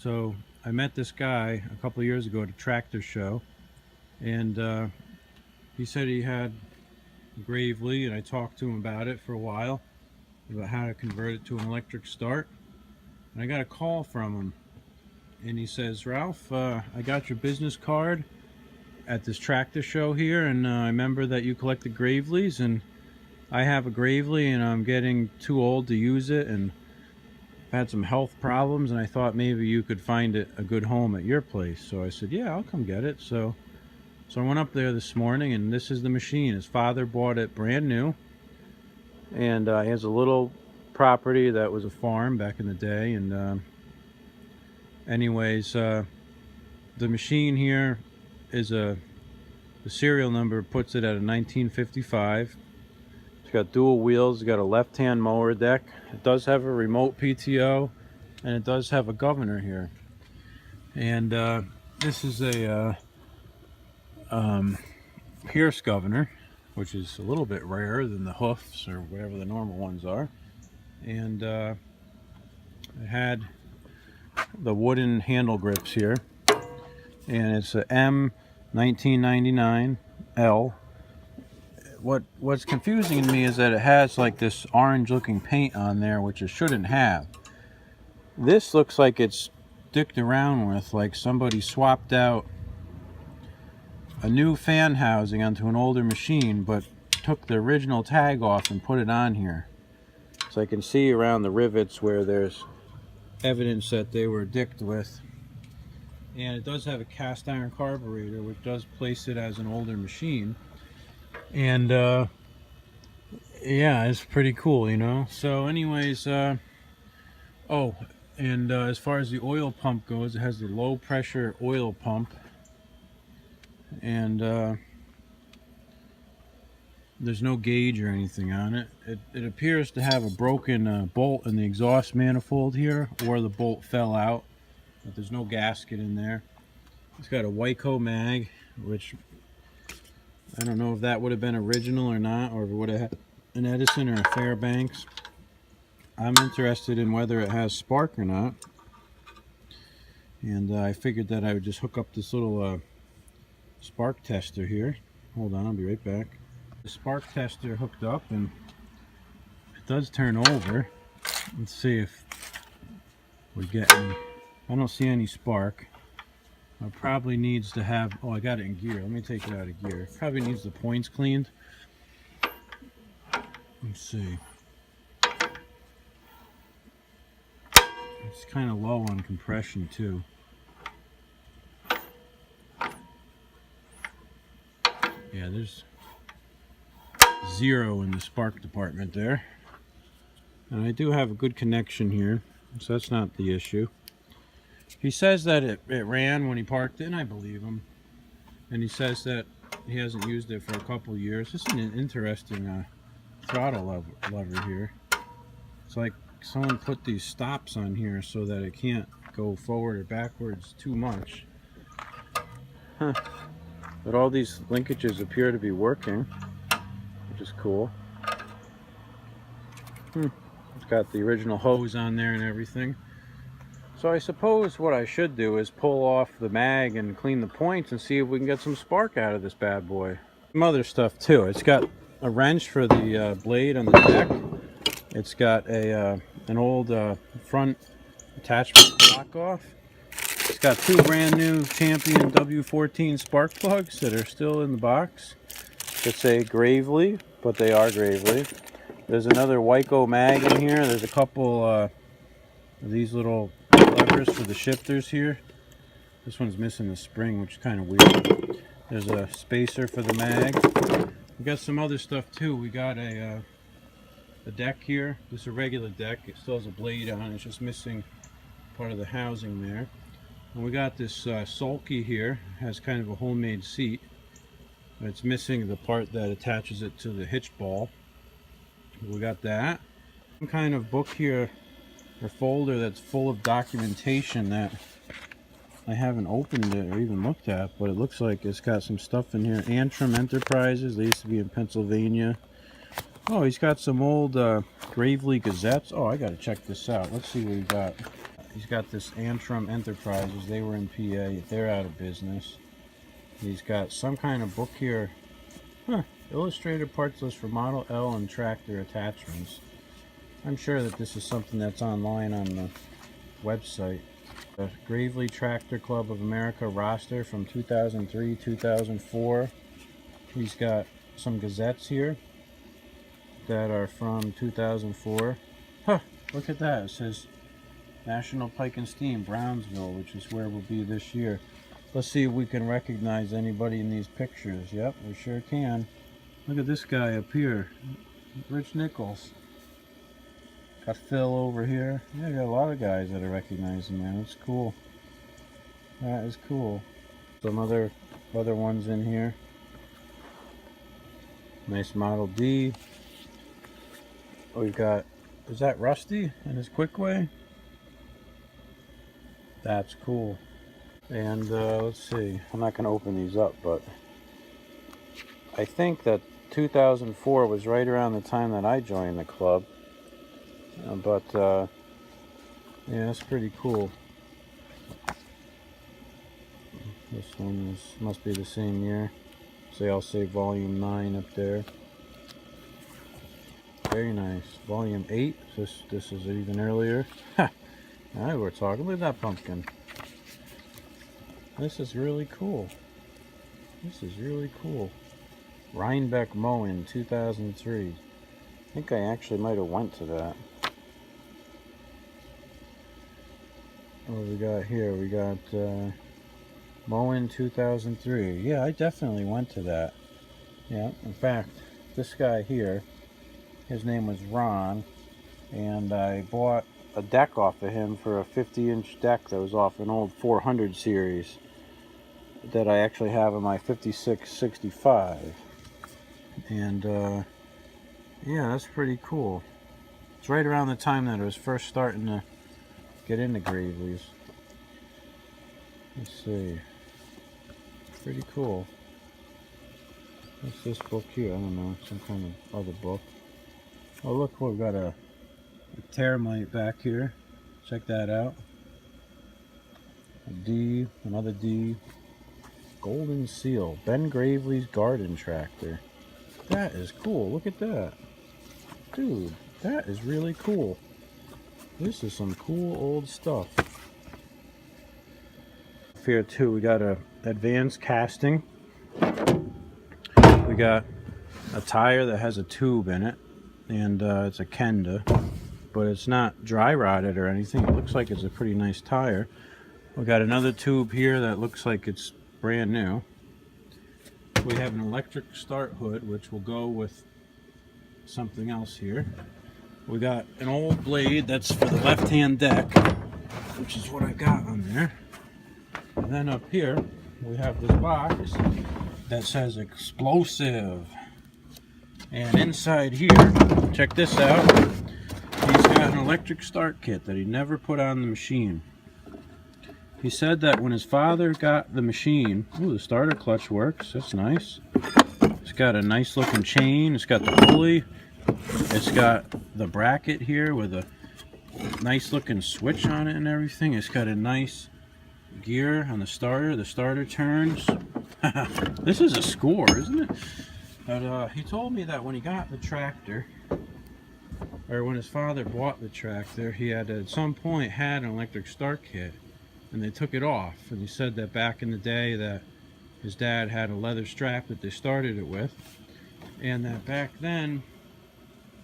So I met this guy a couple of years ago at a tractor show, and he said he had Gravely, and I talked to him about it for a while, about how to convert it to an electric start. And I got a call from him, and he says, "Ralph, I got your business card at this tractor show here, and I remember that you collected Gravely's, and I have a Gravely, and I'm getting too old to use it, and I've had some health problems, and I thought maybe you could find it a good home at your place." So I said, "Yeah, I'll come get it." So I went up there this morning, and this is the machine. His father bought it brand new, and he has a little property that was a farm back in the day. And anyways, the machine here is the serial number puts it at a 1955. It's got dual wheels. It's got a left-hand mower deck. It does have a remote PTO, and it does have a governor here. And this is a Pierce governor, which is a little bit rarer than the hoofs or whatever the normal ones are. And it had the wooden handle grips here, and it's a M1999L. What's confusing to me is that it has like this orange looking paint on there, which it shouldn't have. This looks like it's dicked around with, like somebody swapped out a new fan housing onto an older machine, but took the original tag off and put it on here. So I can see around the rivets where there's evidence that they were dicked with. And it does have a cast iron carburetor, which does place it as an older machine. And yeah, it's pretty cool, you know. So anyways, as far as the oil pump goes, it has the low pressure oil pump. And there's no gauge or anything on it. It appears to have a broken bolt in the exhaust manifold here, or the bolt fell out, but there's no gasket in there. It's got a Wyco mag, which I don't know if that would have been original or not, or if it would have had an Edison or a Fairbanks. I'm interested in whether it has spark or not, and I figured that I would just hook up this little spark tester here. Hold on, I'll be right back. The spark tester hooked up, and it does turn over. Let's see if we're getting, I don't see any spark. It probably needs to have, oh, I got it in gear. Let me take it out of gear. It probably needs the points cleaned. Let's see. It's kind of low on compression too. Yeah, there's 0 in the spark department there. And I do have a good connection here, so that's not the issue. He says that it ran when he parked it, and I believe him. And he says that he hasn't used it for a couple years. This is an interesting throttle lever here. It's like someone put these stops on here so that it can't go forward or backwards too much. Huh. But all these linkages appear to be working, which is cool. It's got the original hose on there and everything. So I suppose what I should do is pull off the mag and clean the points and see if we can get some spark out of this bad boy. Some other stuff too. It's got a wrench for the blade on the deck. It's got an old front attachment block off. It's got 2 brand new Champion W14 spark plugs that are still in the box. That say Gravely, but they are Gravely. There's another Wyco mag in here. There's a couple of these little levers for the shifters here. This one's missing the spring, which is kind of weird. There's a spacer for the mag. We got some other stuff too. We got a deck here. This is a regular deck. It still has a blade on it. It's just missing part of the housing there. And we got this sulky here. It has kind of a homemade seat. It's missing the part that attaches it to the hitch ball. We got that. Some kind of book here, or folder, that's full of documentation that I haven't opened it or even looked at, but it looks like it's got some stuff in here. Antrim Enterprises, they used to be in Pennsylvania. Oh, he's got some old Gravely Gazettes. Oh, I gotta check this out. Let's see what we got. He's got this Antrim Enterprises. They were in PA. They're out of business. He's got some kind of book here. Huh. Illustrated parts list for Model L and tractor attachments. I'm sure that this is something that's online on the website. The Gravely Tractor Club of America roster from 2003, 2004. He's got some gazettes here that are from 2004. Huh, look at that. It says National Pike and Steam, Brownsville, which is where we'll be this year. Let's see if we can recognize anybody in these pictures. Yep, we sure can. Look at this guy up here, Rich Nichols. Got Phil over here. Yeah, I got a lot of guys that I recognize, man. That's cool. That is cool. Some other ones in here. Nice Model D. We've got, is that Rusty and his Quickway? That's cool. And let's see, I'm not going to open these up, but I think that 2004 was right around the time that I joined the club. Yeah, that's pretty cool. This one must be the same year. So I'll say volume 9 up there. Very nice. Volume 8. This is even earlier. Ha! Now we're talking. Look at that pumpkin. This is really cool. This is really cool. Rhinebeck Mowing 2003. I think I actually might have went to that. What we got here? We got Mowing 2003. Yeah, I definitely went to that. Yeah, in fact, this guy here, his name was Ron, and I bought a deck off of him for a 50-inch deck that was off an old 400 series that I actually have in my 5665. And yeah, that's pretty cool. It's right around the time that I was first starting to get into Gravely's. Let's see. Pretty cool. What's this book here? I don't know. Some kind of other book. Oh, look, we've got a Termite back here. Check that out. A D, another D. Golden Seal. Ben Gravely's garden tractor. That is cool. Look at that. Dude, that is really cool. This is some cool old stuff. Here too, we got a advanced casting. We got a tire that has a tube in it, and it's a Kenda, but it's not dry rotted or anything. It looks like it's a pretty nice tire. We got another tube here that looks like it's brand new. We have an electric start hood, which will go with something else here. We got an old blade that's for the left-hand deck, which is what I got on there. And then up here, we have this box that says explosive. And inside here, check this out, he's got an electric start kit that he never put on the machine. He said that when his father got the machine, ooh, the starter clutch works, that's nice. It's got a nice looking chain, it's got the pulley, it's got the bracket here with a nice looking switch on it and everything. It's got a nice gear on the starter turns. This is a score, isn't it? But he told me that when he got the tractor, or when his father bought the tractor, he had at some point had an electric start kit, and they took it off. And he said that back in the day that his dad had a leather strap that they started it with, and that back then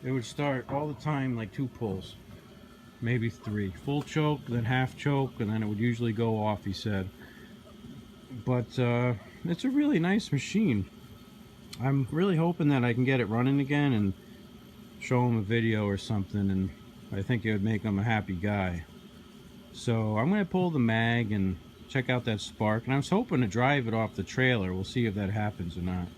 it would start all the time like 2 pulls, maybe 3. Full choke, then half choke, and then it would usually go off, he said. But it's a really nice machine. I'm really hoping that I can get it running again and show him a video or something, and I think it would make him a happy guy. So I'm going to pull the mag and check out that spark, and I was hoping to drive it off the trailer. We'll see if that happens or not.